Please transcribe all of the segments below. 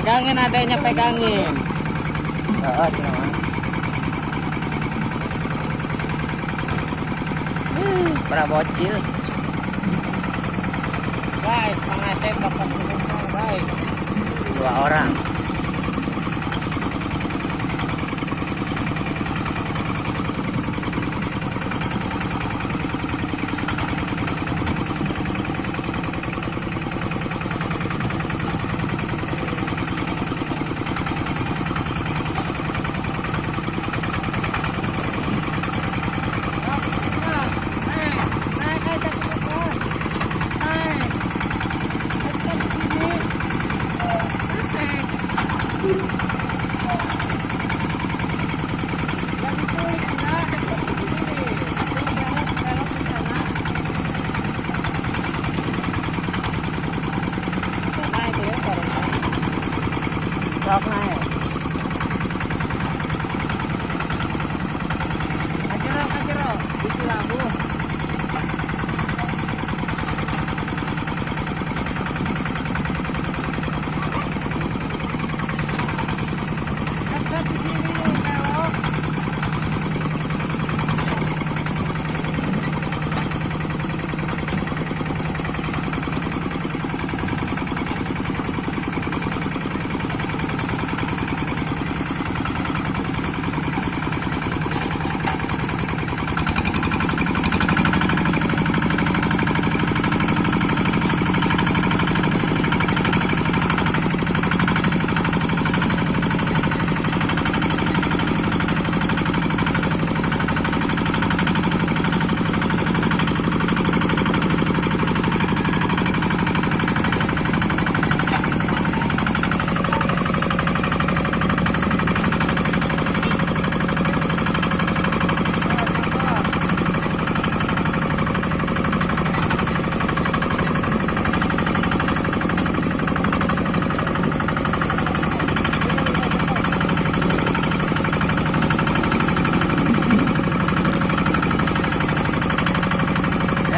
Pegangin adanya, pegangin. Oh, cuma. Para bocil. Guys, pengasih dapat penumpang, guys. 2 orang. Sok naik. Kacero, isi lampu. Dekat di sini nih, belok.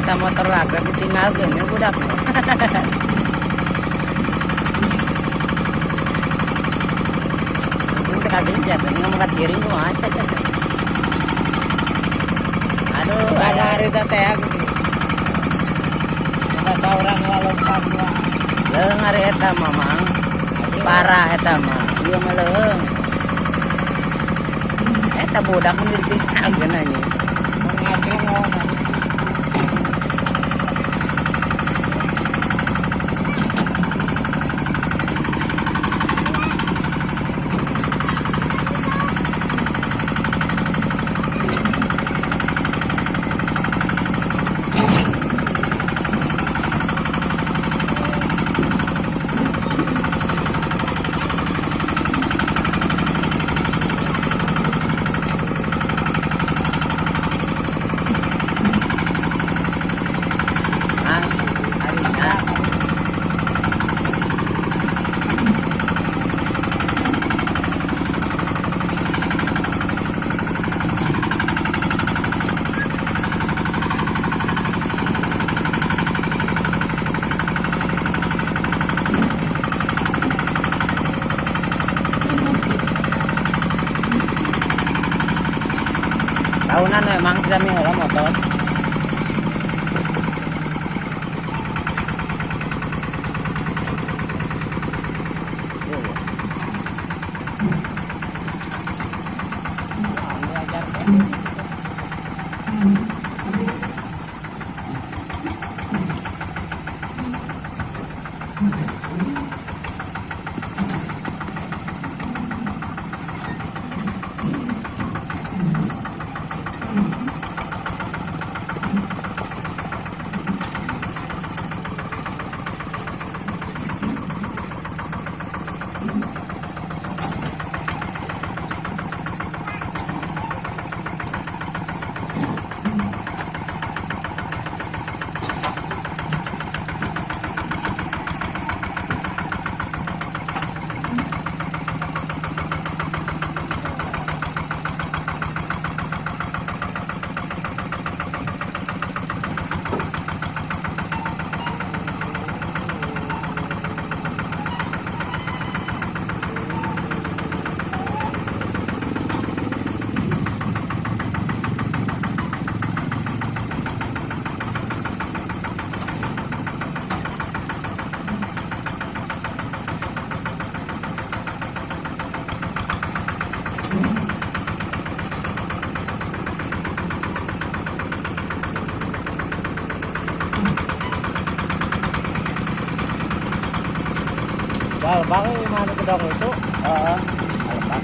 Eta motor agak ditinggalkeun ya budak. Ini kagencet, ngomong ka siring semua. Aduh, Ada hari teh aku. Ada orang ngalompat gua. leung hari eta mamang. Parah eta mah. Ieu mah leung. Eta budak mun ditinggalkeun anjing. Ngajeng ngomong. Tahunan memang kita mihara motor. Galbang yung mana kedong itu. Oo. Alpak.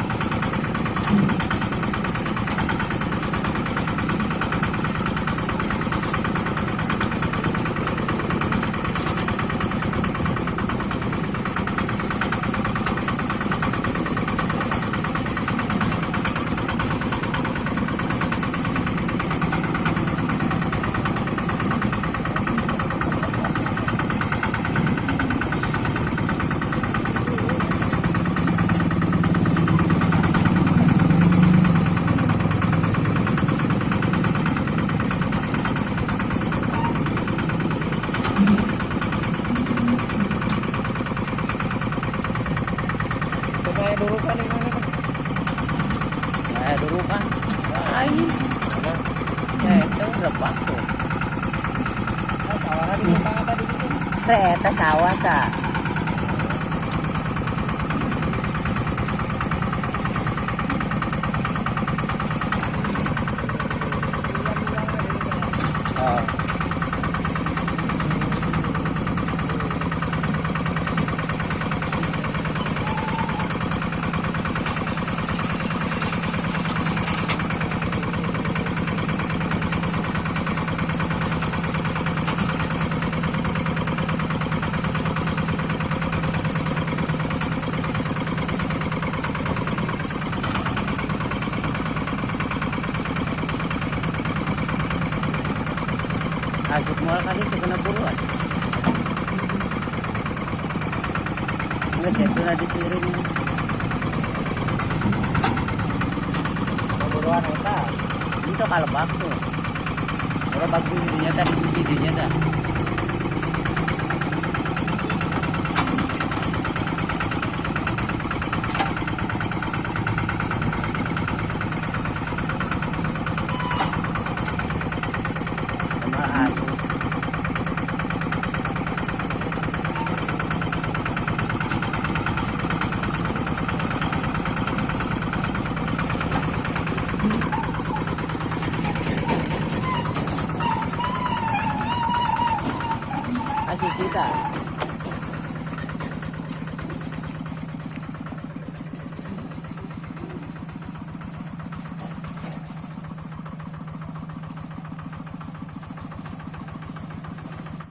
Saya dulu kan di mana? Saya dulu kan. Ay. Mana? Itu lepak tuh. Tawaran di mana tadi itu? Kereta sawah ta. Oh. Asik mal kali itu kena buruan. Enggak sih, itu disiring. Buruan eta. Itu kalau waktu. Kalau bagus videonya tadi videonya dah. Sama asu. Asisita.